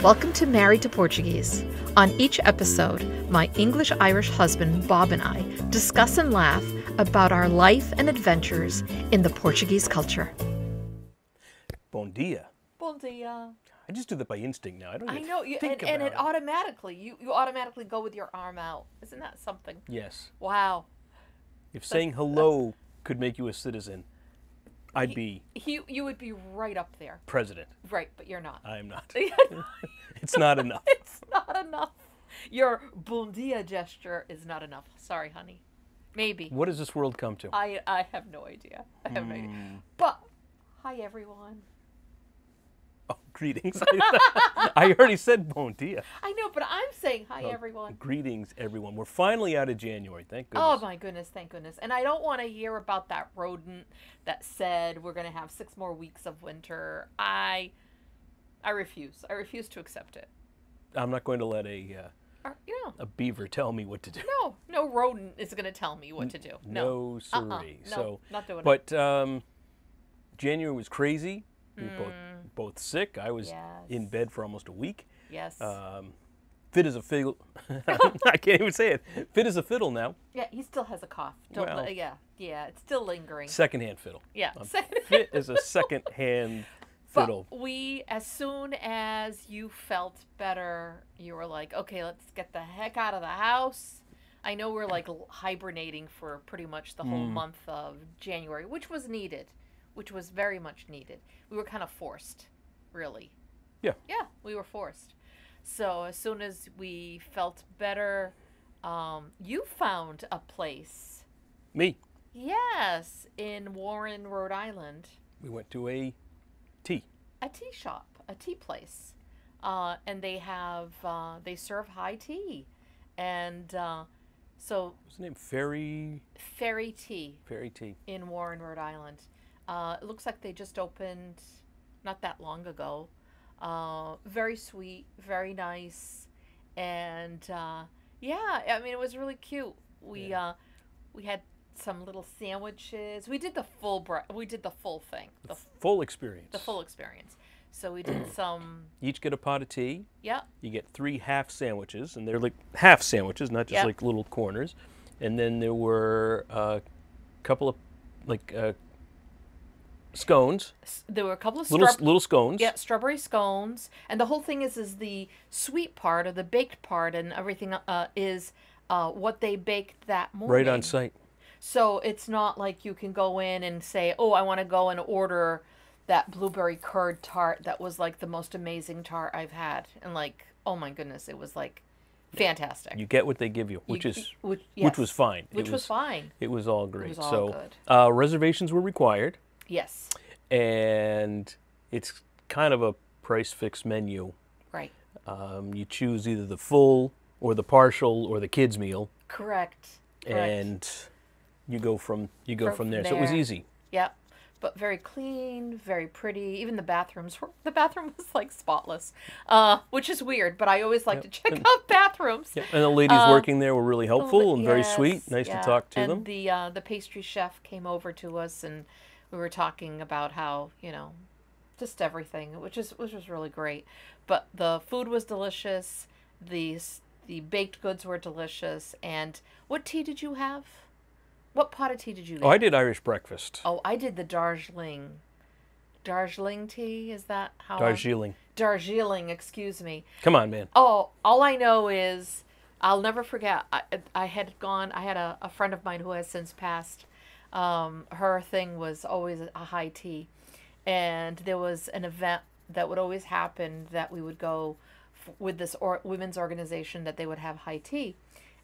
Welcome to Married to Portuguese. On each episode, my English-Irish husband, Bob, and I discuss and laugh about our life and adventures in the Portuguese culture. Bon dia. Bon dia. I just do that by instinct now. I don't even know, think and about it automatically, you automatically go with your arm out. Isn't that something? Yes. Wow. If saying hello could make you a citizen, I'd be You would be right up there. president. Right, but you're not. I am not. It's not enough. It's not enough. Your bon dia gesture is not enough. Sorry, honey. Maybe. What does this world come to? I have no idea. I have no idea. But, hi everyone. Oh, greetings. I already said bon dia. I know, but I'm saying hi everyone. Greetings, everyone. We're finally out of January. Thank goodness. Oh my goodness, thank goodness. And I don't want to hear about that rodent that said we're going to have 6 more weeks of winter. I refuse. I refuse to accept it. I'm not going to let a beaver tell me what to do. No rodent is going to tell me what to do. No, siree. No, not doing it. But January was crazy. We were both sick. I was in bed for almost a week. Yes. Fit as a fiddle. I can't even say it. Fit as a fiddle now. Yeah, he still has a cough. Yeah, it's still lingering. Secondhand fiddle. Yeah. Fit as a secondhand fiddle. But as soon as you felt better, you were like, okay, let's get the heck out of the house. I know we're like hibernating for pretty much the whole month of January, which was needed. Which was very much needed. We were kind of forced, really. Yeah. Yeah, we were forced. So as soon as we felt better, you found a place. Me. Yes, in Warren, Rhode Island. We went to a tea. A tea shop, a tea place. And they have, they serve high tea. And so... What's the name? Fairy Tea. Fairy Tea. In Warren, Rhode Island. It looks like they just opened not that long ago. Very sweet, very nice, and yeah, I mean it was really cute. We had some little sandwiches. We did the full thing. The full experience. The full experience. So we did some. Each get a pot of tea. Yeah. You get 3 half sandwiches, and they're like half sandwiches, not just like little corners. And then there were a couple of scones. There were a couple of little scones. Yeah, strawberry scones. And the whole thing is the sweet part or the baked part and everything is what they baked that morning. Right on site. So it's not like you can go in and say, oh, I want to go and order that blueberry curd tart that was like the most amazing tart I've had. And like, oh my goodness, it was like fantastic. You get what they give you, which was fine. Which was fine. It was all great. It was all good. Reservations were required. Yes. And it's kind of a price fixed menu. Right. You choose either the full or the partial or the kids meal. Correct. And you go from there. So it was easy. Yeah. But very clean, very pretty. Even the bathroom was like spotless, which is weird. But I always like to check out bathrooms. Yep. And the ladies working there were really helpful and very sweet. Nice to talk to them. And the pastry chef came over to us, and we were talking about how just everything, which was really great. But the food was delicious. The baked goods were delicious. And what tea did you have? What pot of tea did you get? Oh, I did Irish breakfast. Oh, I did the Darjeeling. Darjeeling tea? Is that how? Darjeeling. Darjeeling, excuse me. Come on, man. Oh, all I know is, I'll never forget, I had a friend of mine who has since passed. Her thing was always a high tea. And there was an event that would always happen that we would go with this women's organization that they would have high tea.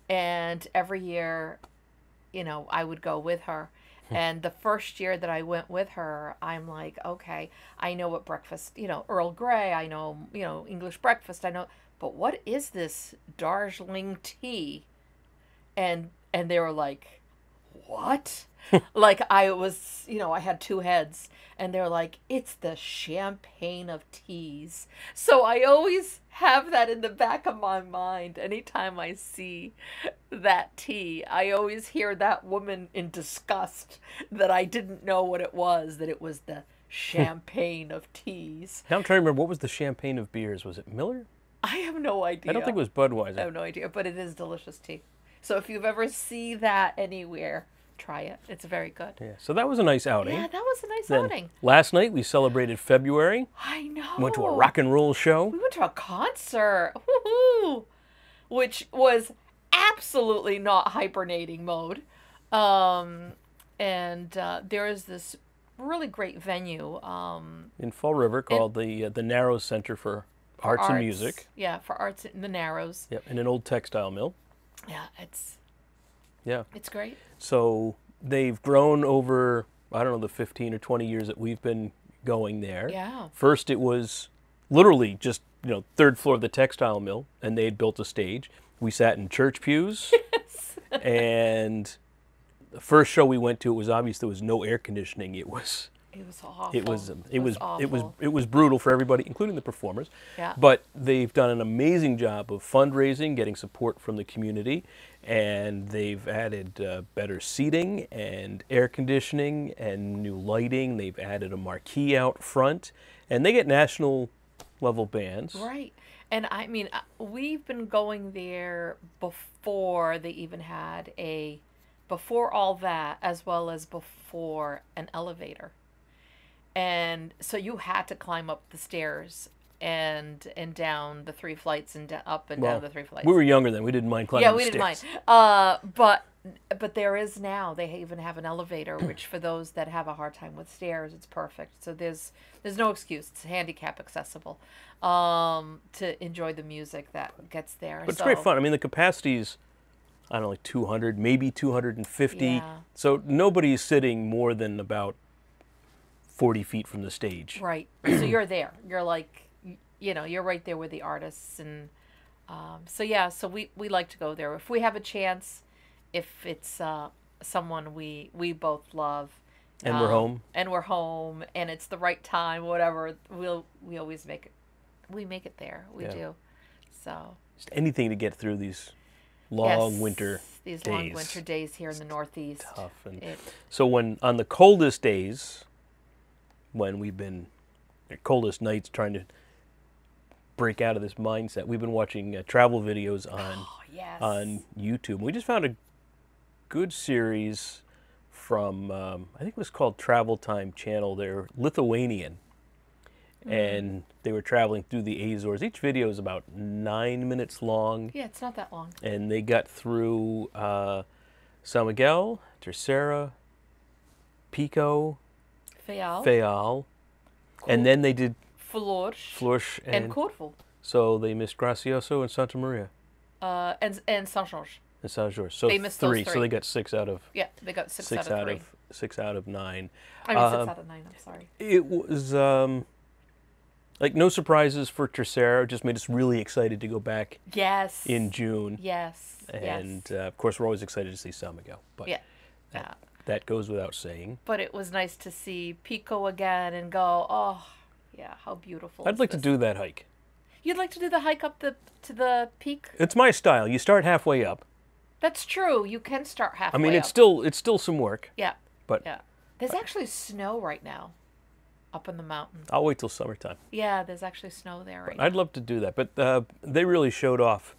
And every year... I would go with her. And the first year that I went with her, I'm like, okay, I know what breakfast, Earl Grey, I know, English breakfast, I know, but what is this Darjeeling tea? And they were like, what? Like I was, I had 2 heads, and they're like, it's the champagne of teas. So I always have that in the back of my mind. Anytime I see that tea, I always hear that woman in disgust that I didn't know what it was, that it was the champagne of teas. Now I'm trying to remember, what was the champagne of beers? Was it Miller? I have no idea. I don't think it was Budweiser. I have no idea, but it is delicious tea. So if you've ever see that anywhere, try it. It's very good. Yeah, so that was a nice outing. Yeah, that was a nice Then outing. last night we celebrated February. I know. Went to a rock and roll show. We went to a concert. Woohoo! Which was absolutely not hibernating mode. And there is this really great venue In Fall River called the Narrows Center for Arts and Music. Yeah, for arts in the Narrows. Yep, in an old textile mill. Yeah, it's great. So they've grown over, I don't know, the 15 or 20 years that we've been going there. Yeah. First it was literally just, third floor of the textile mill, and they had built a stage. We sat in church pews. Yes. And the first show we went to, it was obvious there was no air conditioning. It was awful. It was brutal for everybody, including the performers. Yeah. But they've done an amazing job of fundraising, getting support from the community, and they've added better seating and air conditioning and new lighting. They've added a marquee out front, and they get national level bands. Right. And I mean, we've been going there before they even had before all that, as well as before an elevator. And so you had to climb up the stairs and down the 3 flights and up and down the 3 flights. We were younger then. We didn't mind climbing the stairs. Yeah, we didn't mind. But there is now. They even have an elevator, which for those that have a hard time with stairs, it's perfect. So there's no excuse. It's handicap accessible to enjoy the music that gets there. But it's great fun. I mean, the capacity's, I don't know, like 200, maybe 250. Yeah. So nobody's sitting more than about 40 feet from the stage. Right. So you're there. You're like, you're right there with the artists. And so we like to go there. If we have a chance, if it's someone we both love. And we're home. And we're home, and it's the right time, whatever, we always make it. We make it there. We do. So. Just anything to get through these long winter these days. long winter days here in the Northeast. Tough. And so on the coldest days, when we've been coldest nights trying to break out of this mindset, we've been watching travel videos on YouTube. We just found a good series from I think it was called Travel Time Channel. They're Lithuanian, and they were traveling through the Azores. Each video is about 9 minutes long. Yeah, it's not that long. And they got through San Miguel, Terceira, Pico, Fayal, and then they did Flores and Corfu. So they missed Gracioso and Santa Maria. And Saint George. And Saint George. So they missed those 3. So they got 6 out of. Yeah, they got 6 out of 3. 6 out of 9. I mean 6 out of 9. I'm sorry. It was like no surprises for Terceira. Just made us really excited to go back. Yes. In June. Yes. And of course, we're always excited to see San Miguel. But that goes without saying. But it was nice to see Pico again and go, oh, yeah, how beautiful. I'd like to do that hike. You'd like to do the hike up to the peak? It's my style. You start halfway up. That's true. You can start halfway up. I mean, it's still some work. Yeah. But there's actually snow right now up in the mountain. I'll wait till summertime. Yeah, there's actually snow there right now. I'd love to do that, but they really showed off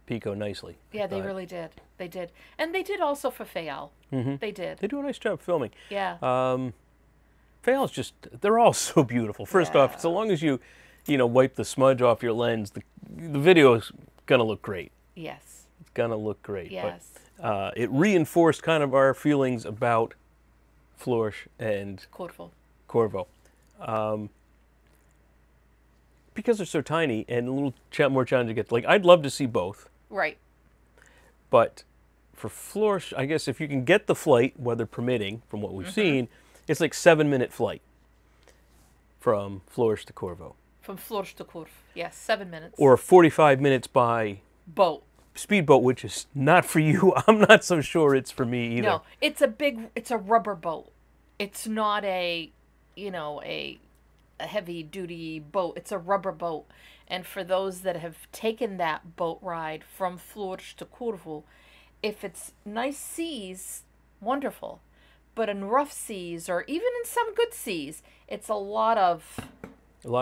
Pico nicely. Yeah, they really did. They did. And they did also for Fayal. Mm-hmm. They did. They do a nice job filming. Yeah. Fayal's just, they're all so beautiful. First off, so long as you wipe the smudge off your lens, the video is going to look great. Yes. It's going to look great. Yes. But it reinforced kind of our feelings about Flores and Corvo. Because they're so tiny and a little more challenging to get. Like, I'd love to see both. Right. But for Flores, I guess if you can get the flight, weather permitting, from what we've seen, it's like 7-minute flight from Flores to Corvo. From Flores to Corvo, yes, 7 minutes. Or 45 minutes by boat. Speedboat, which is not for you. I'm not so sure it's for me either. No, it's a rubber boat. It's not a heavy duty boat. It's a rubber boat. And for those that have taken that boat ride from Flores to Corvo, if it's nice seas, wonderful. but in rough seas or even in some good seas, it's a lot of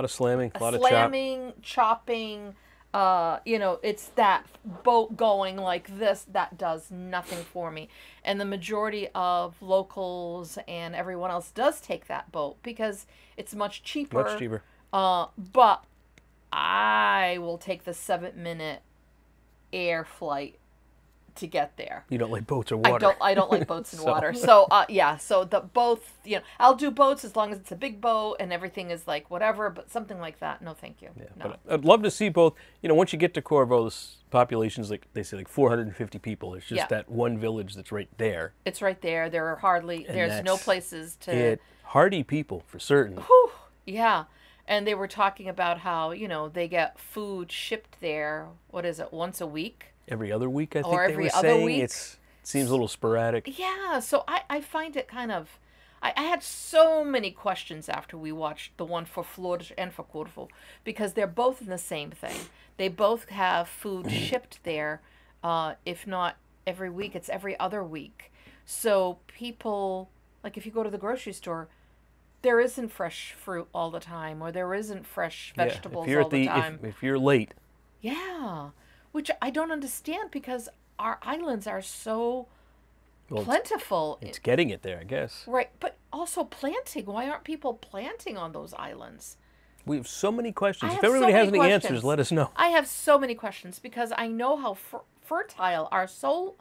slamming, a lot of slamming, chopping. You know, it's that boat going like this that does nothing for me. And the majority of locals and everyone else does take that boat because it's much cheaper. Much cheaper. But I will take the 7-minute air flight to get there. You don't like boats or water. I don't like boats and water. So yeah, so the both, you know, I'll do boats as long as it's a big boat and everything is like whatever, but something like that, no thank you. Yeah, No. but I'd love to see both. You know, once you get to Corvo, this population's like, they say, like 450 people. It's just that one village that's right there. It's right there. There are hardly, there's no places to. Hardy people, for certain. Whew, yeah. And they were talking about how, you know, they get food shipped there, what is it, once a week? Every other week, I think Or they every were other saying. week? It seems a little sporadic. Yeah, so I find it kind of... I had so many questions after we watched the one for Flores and for Corvo, because they're both in the same thing. They both have food shipped there, if not every week, it's every other week. So people, like if you go to the grocery store, there isn't fresh fruit all the time, or there isn't fresh vegetables all the time. If you're late. Yeah, which I don't understand because our islands are so plentiful. It's getting it there, I guess. Right, but also planting. Why aren't people planting on those islands? We have so many questions. If so everybody has many any questions. answers, let us know. I have so many questions because I know how fertile our soil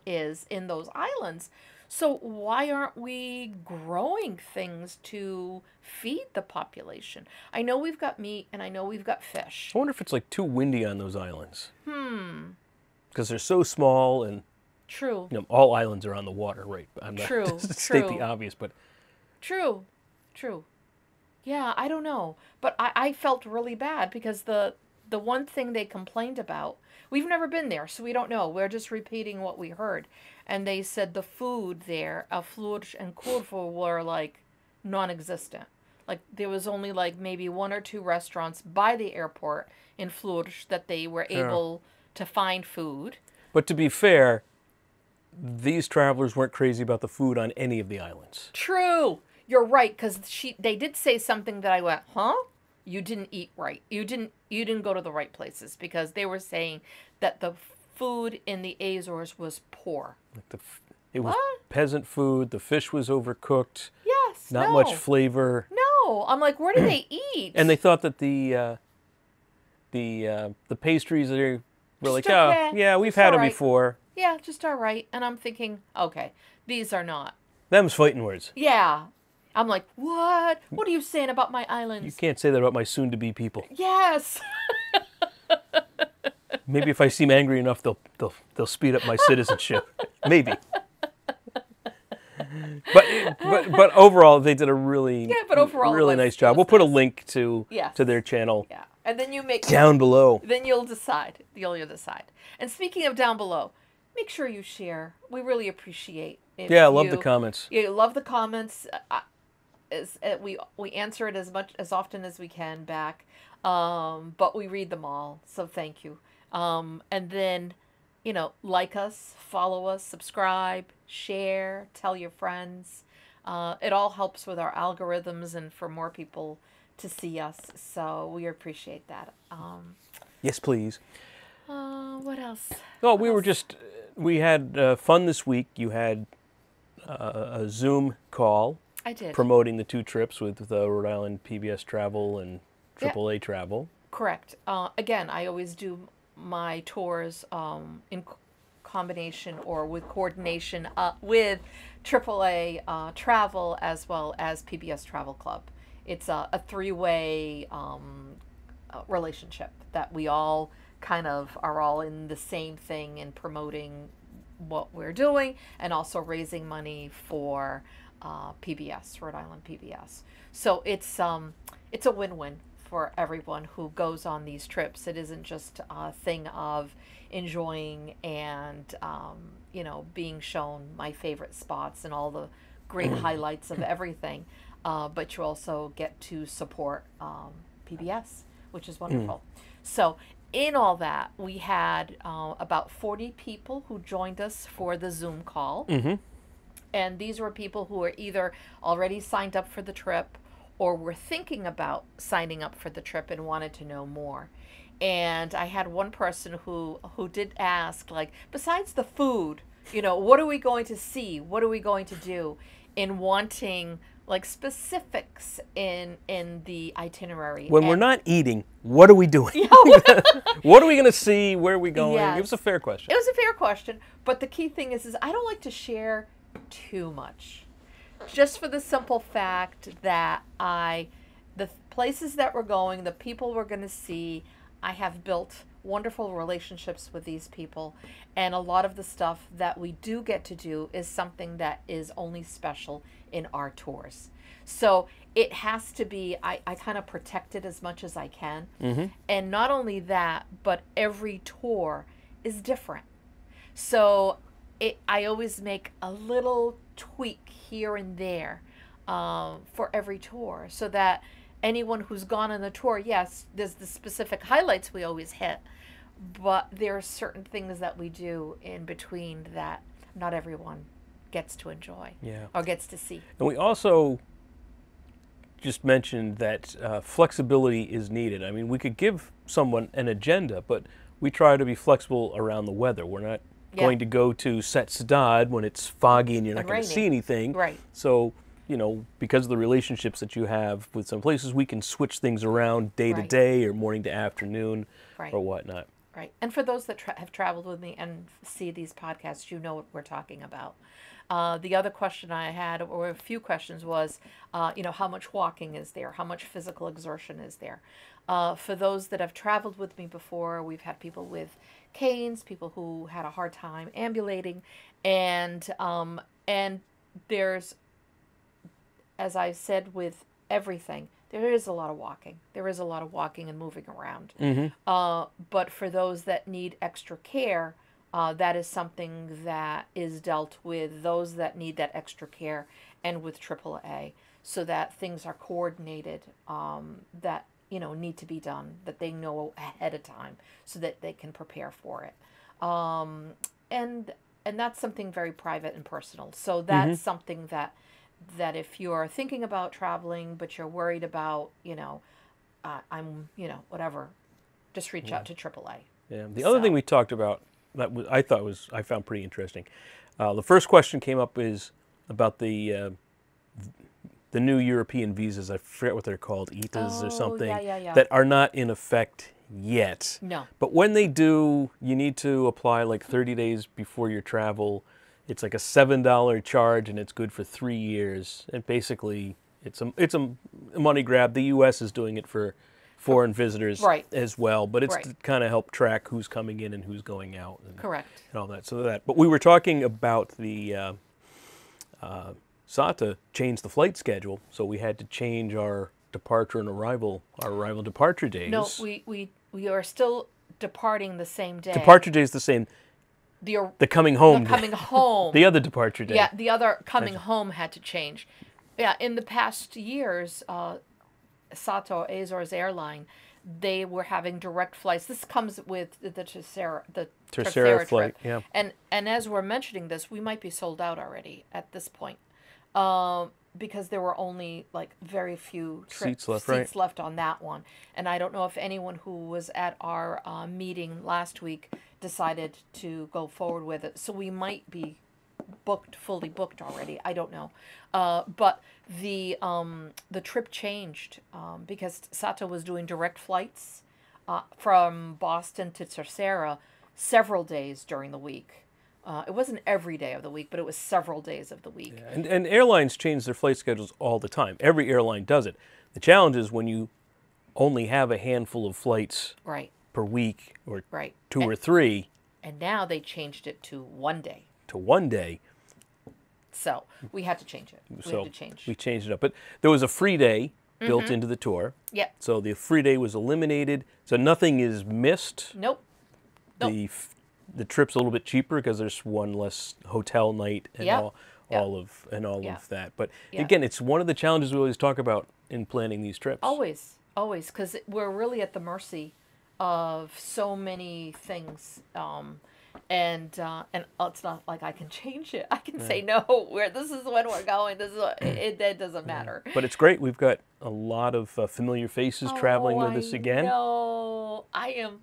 is in those islands. So why aren't we growing things to feed the population? I know we've got meat and I know we've got fish. I wonder if it's like too windy on those islands. Because they're so small and True. You know, all islands are on the water, right? I'm not True. to state the obvious, but True. Yeah, I don't know. But I felt really bad because the one thing they complained about, we've never been there, so we don't know. We're just repeating what we heard. And they said the food there, Flores and Corvo, were like non-existent. Like there was only like maybe 1 or 2 restaurants by the airport in Flores that they were able to find food. But to be fair, these travelers weren't crazy about the food on any of the islands. True. You're right, because they did say something that I went, huh? You didn't eat right. You didn't go to the right places, because they were saying that the food in the Azores was poor. Like it was peasant food. The fish was overcooked. Yes. Not much flavor. No. I'm like, where do they eat? And they thought that the pastries were like, okay. Oh, yeah, we've It's had them all right. before. Yeah, just all right. And I'm thinking, okay, these are not. Them's fighting words. Yeah. I'm like, what? What are you saying about my islands? You can't say that about my soon-to-be people. Yes. Maybe if I seem angry enough, they'll speed up my citizenship. Maybe. But overall, they did a really nice job. We'll put a link to their channel. Yeah, and then you make down below. Then you'll decide. You'll decide. And speaking of down below, make sure you share. We really appreciate. I love the comments. Yeah, love the comments. We answer it as often as we can back, but we read them all. So thank you. And then, like us, follow us, subscribe, share, tell your friends. It all helps with our algorithms and for more people to see us. So we appreciate that. Yes, please. What else? Oh, we had fun this week. You had a Zoom call. I did. Promoting the 2 trips with Rhode Island PBS Travel and AAA Travel. Correct. Again, I always do my tours in combination or with coordination with AAA Travel as well as PBS Travel Club. It's a 3-way relationship that we all kind of are all in the same thing and promoting what we're doing and also raising money for PBS, Rhode Island PBS. So it's a win-win for everyone who goes on these trips. It isn't just a thing of enjoying and being shown my favorite spots and all the great highlights of everything, but you also get to support PBS, which is wonderful. So in all that, we had about 40 people who joined us for the Zoom call. And these were people who were either already signed up for the trip or were thinking about signing up for the trip and wanted to know more. And I had one person who did ask, like, besides the food, what are we going to see? What are we going to do? In wanting like specifics in the itinerary. When we're not eating, what are we doing? What are we going to see? Where are we going? Yes. It was a fair question. It was a fair question, but the key thing is I don't like to share too much, just for the simple fact that the places that we're going, the people we're going to see, I have built wonderful relationships with these people, and a lot of the stuff that we do get to do is something that is only special in our tours. So it has to be, I kind of protect it as much as I can. And not only that, but every tour is different. So I always make a little tweak here and there for every tour, so that anyone who's gone on the tour, yes, there's the specific highlights we always hit, but there are certain things that we do in between that not everyone gets to enjoy or gets to see. And we also just mentioned that flexibility is needed. I mean, we could give someone an agenda, but we try to be flexible around the weather. We're not going to go to Set Sadat when it's foggy and you're not going to see anything. Right. So, because of the relationships that you have with some places, we can switch things around day to day or morning to afternoon or whatnot. Right. And for those that have traveled with me and see these podcasts, you know what we're talking about. The other question I had, or a few questions, was, how much walking is there? How much physical exertion is there? For those that have traveled with me before, we've had people with canes, people who had a hard time ambulating, and there's, as I said with everything, there is a lot of walking. There is a lot of walking and moving around. But for those that need extra care, that is something that is dealt with those that need that extra care and with AAA, so that things are coordinated, that need to be done, that they know ahead of time so that they can prepare for it. And that's something very private and personal. So that's something that if you're thinking about traveling, but you're worried about, whatever, just reach out to AAA. Yeah. The other thing we talked about that I found pretty interesting. The first question came up is about the new European visas. I forget what they're called, ETAs or something, that are not in effect yet. No. But when they do, you need to apply like 30 days before your travel. It's like a $7 charge, and it's good for 3 years. And basically, it's a money grab. The U.S. is doing it for foreign visitors as well, but it's to kind of help track who's coming in and who's going out. And, Correct. And all that. But we were talking about the SATA changed the flight schedule, so we had to change our departure and arrival departure days. No, we are still departing the same day. Departure day is the same. The coming home. The coming home. The other departure day. Yeah, the other coming home had to change. Yeah, in the past years, SATA, Azores airline, they were having direct flights. This comes with the Tercera flight. trip. Yeah. And as we're mentioning this, we might be sold out already at this point, because there were only like very few seats left on that one. And I don't know if anyone who was at our meeting last week decided to go forward with it. So we might be fully booked already. I don't know. But the trip changed because SATA was doing direct flights from Boston to Tercera several days during the week. It wasn't every day of the week, but it was several days of the week. Yeah. And airlines change their flight schedules all the time. Every airline does it. The challenge is when you only have a handful of flights per week, or two or three. And now they changed it to 1 day. To 1 day. So we had to change it. We changed it up. But there was a free day built into the tour. Yep. So the free day was eliminated. So nothing is missed. Nope. The trip's a little bit cheaper because there's one less hotel night and all of that. But again, it's one of the challenges we always talk about in planning these trips. Always, because we're really at the mercy of so many things. and it's not like I can change it. I can say no. This is when we're going. This is it doesn't matter. But it's great. We've got a lot of familiar faces traveling with us again. No, I am.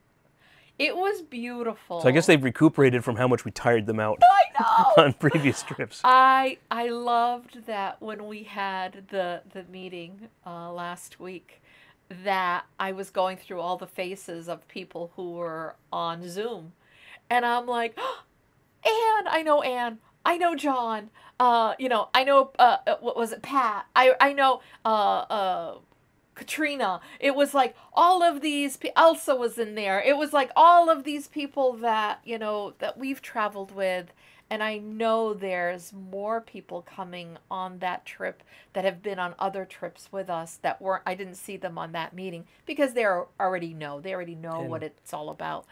It was beautiful. So I guess they've recuperated from how much we tired them out I know. on previous trips. I loved that when we had the meeting last week, that I was going through all the faces of people who were on Zoom. And I'm like, oh, Anne, I know Anne. I know John. I know, what was it, Pat. I know Katrina. It was like all of these, Elsa was in there. It was like all of these people that, that we've traveled with. And I know there's more people coming on that trip that have been on other trips with us that weren't, I didn't see them on that meeting because they already know what it's all about.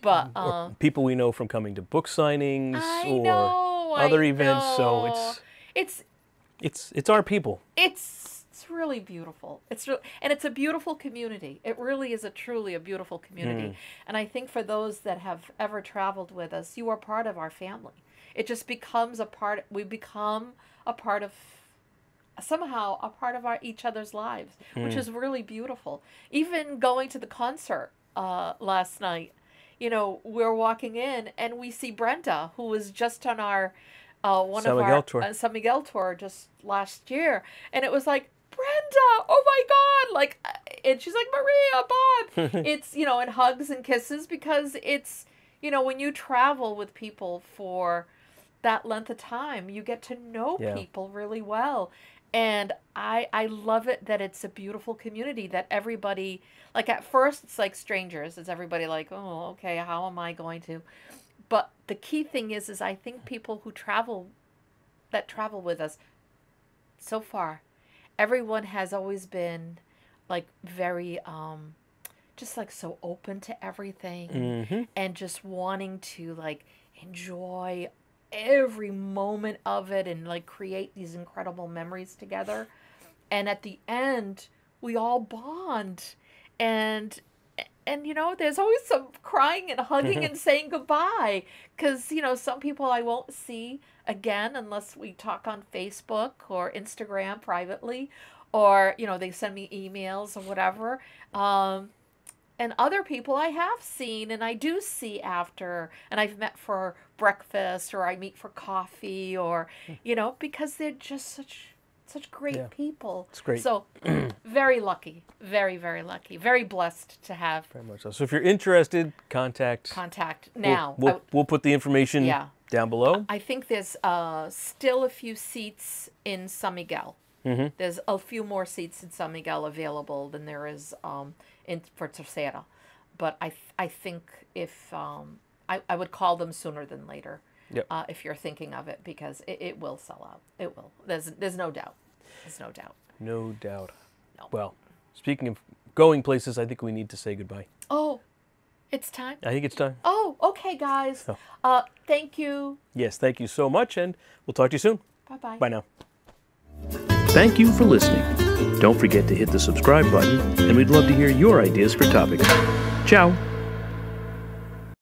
But or people we know from coming to book signings or other events. So it's our people. It's really beautiful. And it's a beautiful community. It really is truly a beautiful community. And I think for those that have ever traveled with us, you are part of our family. It just becomes we become somehow a part of each other's lives, which is really beautiful. Even going to the concert last night, we're walking in and we see Brenda, who was just on our San Miguel tour just last year, and it was like, Brenda, oh my God, and she's like, Maria, Bob. It's, and hugs and kisses, because it's, when you travel with people for that length of time, you get to know people really well. And I love it that it's a beautiful community, that everybody, at first it's like strangers. It's everybody like, oh, okay, how am I going to? But the key thing is I think people who travel with us so far, everyone has always been very, just so open to everything, and just wanting to enjoy every moment of it and create these incredible memories together. And at the end, we all bond, and there's always some crying and hugging and saying goodbye, because some people I won't see again unless we talk on Facebook or Instagram privately, or they send me emails or whatever. And other people I have seen and I do see after, and I've met for breakfast, or I meet for coffee, or, because they're just such great people. It's great. So very lucky, very, very lucky, very blessed to have. Very much so. So if you're interested, contact now. We'll put the information down below. I think there's still a few seats in San Miguel. There's a few more seats in San Miguel available than there is for Tercera, but I think if I would call them sooner than later, if you're thinking of it, because it will sell out. It will. There's no doubt. There's no doubt. No doubt. No. Well, speaking of going places, I think we need to say goodbye. Oh, it's time? I think it's time. Oh, okay, guys. Oh. Thank you. Yes, thank you so much, and we'll talk to you soon. Bye-bye. Bye now. Thank you for listening. Don't forget to hit the subscribe button, and we'd love to hear your ideas for topics. Ciao.